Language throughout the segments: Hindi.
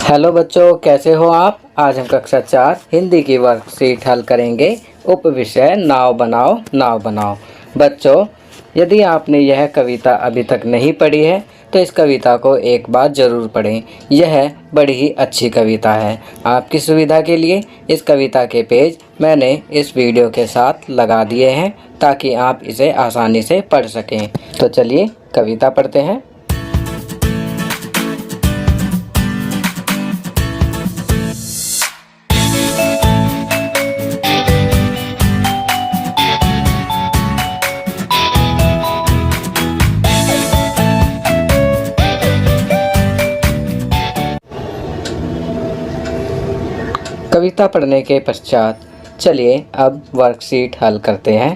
हेलो बच्चों, कैसे हो आप। आज हम कक्षा 4 हिंदी की वर्कशीट हल करेंगे। उप विषय नाव बनाओ नाव बनाओ। बच्चों, यदि आपने यह कविता अभी तक नहीं पढ़ी है तो इस कविता को एक बार ज़रूर पढ़ें। यह बड़ी ही अच्छी कविता है। आपकी सुविधा के लिए इस कविता के पेज मैंने इस वीडियो के साथ लगा दिए हैं ताकि आप इसे आसानी से पढ़ सकें। तो चलिए कविता पढ़ते हैं। कविता पढ़ने के पश्चात चलिए अब वर्कशीट हल करते हैं।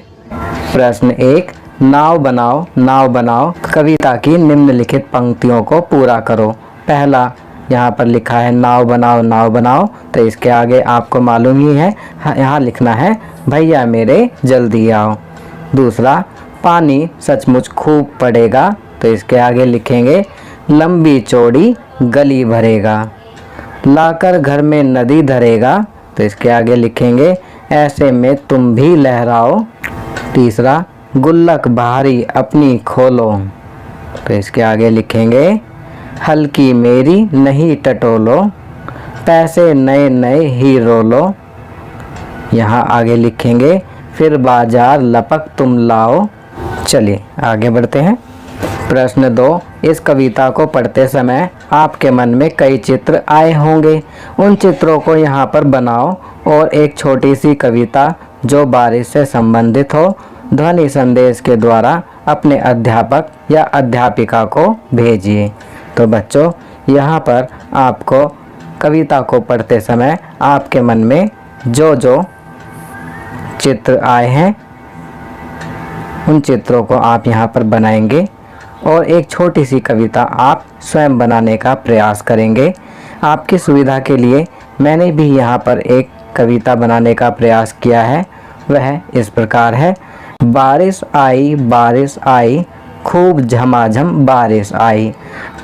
प्रश्न 1, नाव बनाओ कविता की निम्नलिखित पंक्तियों को पूरा करो। पहला, यहाँ पर लिखा है नाव बनाओ, तो इसके आगे आपको मालूम ही है, यहाँ लिखना है भैया मेरे जल्दी आओ। दूसरा, पानी सचमुच खूब पड़ेगा, तो इसके आगे लिखेंगे लंबी चौड़ी गली भरेगा। लाकर घर में नदी धरेगा, तो इसके आगे लिखेंगे ऐसे में तुम भी लहराओ। तीसरा, गुल्लक भारी अपनी खोलो, तो इसके आगे लिखेंगे हल्की मेरी नहीं टटोलो, पैसे नए नए ही रोलो। यहाँ आगे लिखेंगे फिर बाजार लपक तुम लाओ। चलिए आगे बढ़ते हैं। प्रश्न 2, इस कविता को पढ़ते समय आपके मन में कई चित्र आए होंगे। उन चित्रों को यहाँ पर बनाओ और एक छोटी सी कविता जो बारिश से संबंधित हो ध्वनि संदेश के द्वारा अपने अध्यापक या अध्यापिका को भेजिए। तो बच्चों, यहाँ पर आपको कविता को पढ़ते समय आपके मन में जो जो चित्र आए हैं उन चित्रों को आप यहाँ पर बनाएंगे और एक छोटी सी कविता आप स्वयं बनाने का प्रयास करेंगे। आपकी सुविधा के लिए मैंने भी यहाँ पर एक कविता बनाने का प्रयास किया है। वह इस प्रकार है। बारिश आई खूब झमाझम बारिश आई,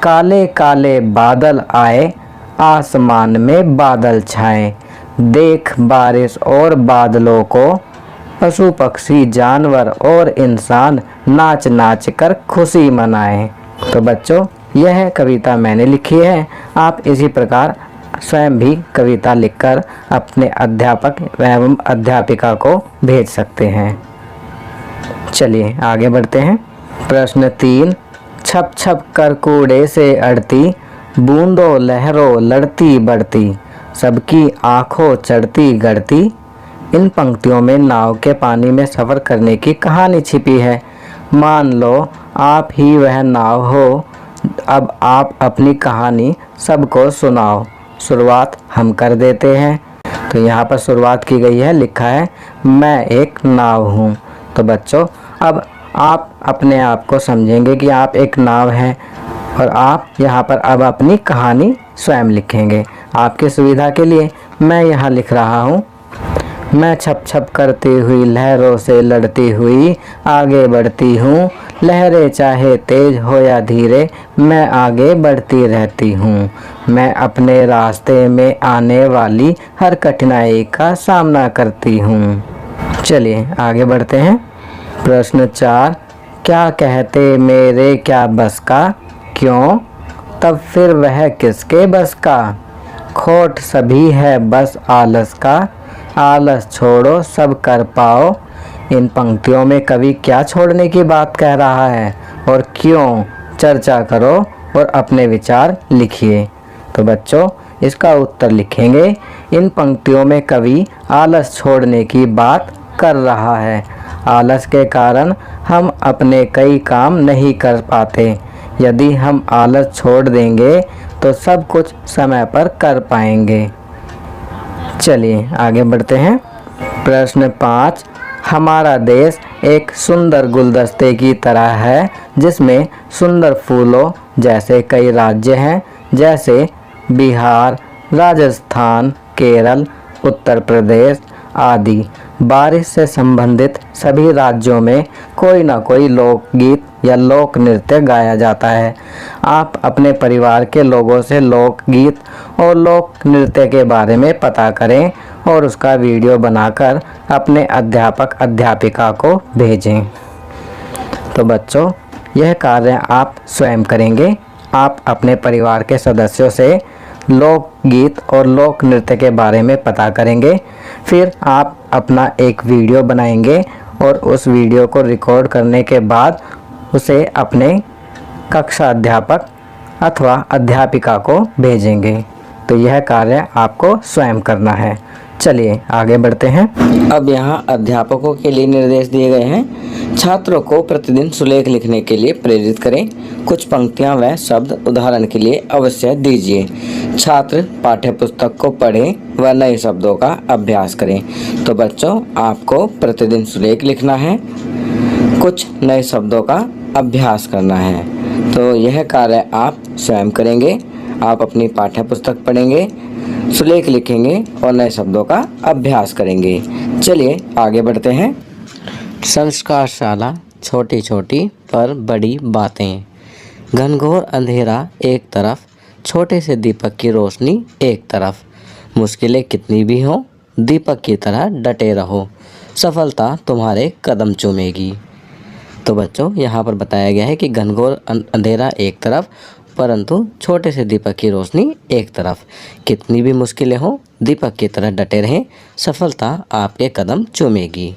काले काले बादल आए आसमान में बादल छाए, देख बारिश और बादलों को पशु पक्षी जानवर और इंसान नाच नाच कर खुशी मनाएं। तो बच्चों, यह कविता मैंने लिखी है। आप इसी प्रकार स्वयं भी कविता लिखकर अपने अध्यापक एवं अध्यापिका को भेज सकते हैं। चलिए आगे बढ़ते हैं। प्रश्न 3, छप छप कर कूड़े से अड़ती, बूंदों लहरों लड़ती बढ़ती, सबकी आंखों चढ़ती गढ़ती। इन पंक्तियों में नाव के पानी में सफ़र करने की कहानी छिपी है। मान लो आप ही वह नाव हो। अब आप अपनी कहानी सबको सुनाओ। शुरुआत हम कर देते हैं। तो यहाँ पर शुरुआत की गई है, लिखा है मैं एक नाव हूँ। तो बच्चों, अब आप अपने आप को समझेंगे कि आप एक नाव हैं और आप यहाँ पर अब अपनी कहानी स्वयं लिखेंगे। आपकी सुविधा के लिए मैं यहाँ लिख रहा हूँ। मैं छप छप करती हुई लहरों से लड़ती हुई आगे बढ़ती हूँ, लहरें चाहे तेज हो या धीरे मैं आगे बढ़ती रहती हूँ। मैं अपने रास्ते में आने वाली हर कठिनाई का सामना करती हूँ। चलिए आगे बढ़ते हैं। प्रश्न 4, क्या कहते मेरे क्या बस का, क्यों तब फिर वह किसके बस का, खोट सभी है बस आलस का, आलस छोड़ो सब कर पाओ। इन पंक्तियों में कवि क्या छोड़ने की बात कह रहा है और क्यों, चर्चा करो और अपने विचार लिखिए। तो बच्चों, इसका उत्तर लिखेंगे इन पंक्तियों में कवि आलस छोड़ने की बात कर रहा है। आलस के कारण हम अपने कई काम नहीं कर पाते। यदि हम आलस छोड़ देंगे तो सब कुछ समय पर कर पाएंगे। चलिए आगे बढ़ते हैं। प्रश्न 5, हमारा देश एक सुंदर गुलदस्ते की तरह है जिसमें सुंदर फूलों जैसे कई राज्य हैं, जैसे बिहार, राजस्थान, केरल, उत्तर प्रदेश आदि। बारिश से संबंधित सभी राज्यों में कोई ना कोई लोकगीत या लोक नृत्य गाया जाता है। आप अपने परिवार के लोगों से लोकगीत और लोक नृत्य के बारे में पता करें और उसका वीडियो बनाकर अपने अध्यापक अध्यापिका को भेजें। तो बच्चों, यह कार्य आप स्वयं करेंगे। आप अपने परिवार के सदस्यों से लोकगीत और लोक नृत्य के बारे में पता करेंगे। फिर आप अपना एक वीडियो बनाएंगे और उस वीडियो को रिकॉर्ड करने के बाद उसे अपने कक्षा अध्यापक अथवा अध्यापिका को भेजेंगे। तो यह कार्य आपको स्वयं करना है। चलिए आगे बढ़ते हैं। अब यहाँ अध्यापकों के लिए निर्देश दिए गए हैं। छात्रों को प्रतिदिन सुलेख लिखने के लिए प्रेरित करें। कुछ पंक्तियाँ व शब्द उदाहरण के लिए अवश्य दीजिए। छात्र पाठ्य पुस्तक को पढ़ें व नए शब्दों का अभ्यास करें। तो बच्चों, आपको प्रतिदिन सुलेख लिखना है, कुछ नए शब्दों का अभ्यास करना है। तो यह कार्य आप स्वयं करेंगे। आप अपनी पाठ्य पुस्तक पढ़ेंगे, सुलेख लिखेंगे और नए शब्दों का अभ्यास करेंगे। चलिए आगे बढ़ते हैं। संस्कारशाला, छोटी छोटी पर बड़ी बातें। घनघोर अंधेरा एक तरफ, छोटे से दीपक की रोशनी एक तरफ। मुश्किलें कितनी भी हों, दीपक की तरह डटे रहो, सफलता तुम्हारे कदम चूमेगी। तो बच्चों, यहाँ पर बताया गया है कि घनघोर अंधेरा एक तरफ परंतु छोटे से दीपक की रोशनी एक तरफ। कितनी भी मुश्किलें हों, दीपक की तरह डटे रहें, सफलता आपके कदम चूमेगी।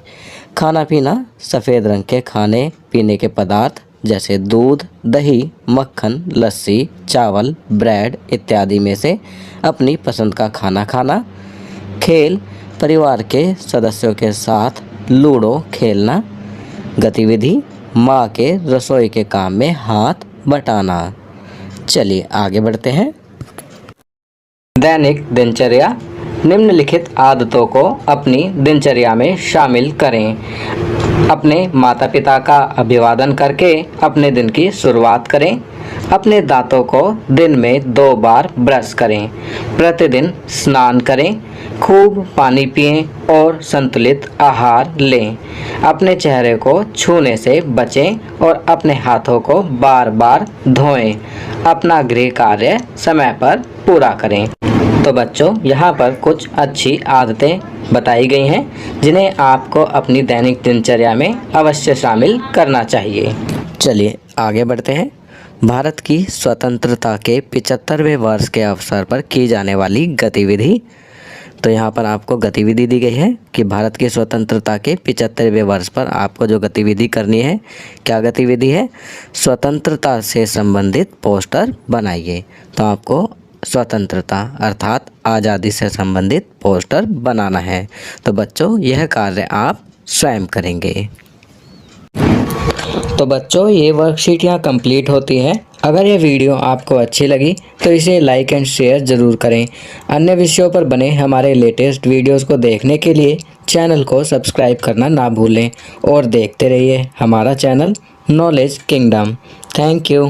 खाना पीना, सफ़ेद रंग के खाने पीने के पदार्थ जैसे दूध, दही, मक्खन, लस्सी, चावल, ब्रेड इत्यादि में से अपनी पसंद का खाना खाना। खेल, परिवार के सदस्यों के साथ लूडो खेलना। गतिविधि, माँ के रसोई के काम में हाथ बटाना। चलिए आगे बढ़ते हैं। दैनिक दिनचर्या, निम्नलिखित आदतों को अपनी दिनचर्या में शामिल करें। अपने माता पिता का अभिवादन करके अपने दिन की शुरुआत करें। अपने दांतों को दिन में 2 बार ब्रश करें। प्रतिदिन स्नान करें। खूब पानी पिएं और संतुलित आहार लें। अपने चेहरे को छूने से बचें और अपने हाथों को बार बार धोएं। अपना गृह कार्य समय पर पूरा करें। तो बच्चों, यहाँ पर कुछ अच्छी आदतें बताई गई हैं जिन्हें आपको अपनी दैनिक दिनचर्या में अवश्य शामिल करना चाहिए। चलिए आगे बढ़ते हैं। भारत की स्वतंत्रता के 75वें वर्ष के अवसर पर की जाने वाली गतिविधि। तो यहाँ पर आपको गतिविधि दी गई है कि भारत की स्वतंत्रता के 75वें वर्ष पर आपको जो गतिविधि करनी है, क्या गतिविधि है? स्वतंत्रता से संबंधित पोस्टर बनाइए। तो आपको स्वतंत्रता अर्थात आज़ादी से संबंधित पोस्टर बनाना है। तो बच्चों, यह कार्य आप स्वयं करेंगे। तो बच्चों, ये वर्कशीट यहाँ कंप्लीट होती है। अगर ये वीडियो आपको अच्छी लगी तो इसे लाइक एंड शेयर ज़रूर करें। अन्य विषयों पर बने हमारे लेटेस्ट वीडियोस को देखने के लिए चैनल को सब्सक्राइब करना ना भूलें और देखते रहिए हमारा channel knowledge kingdom. Thank you.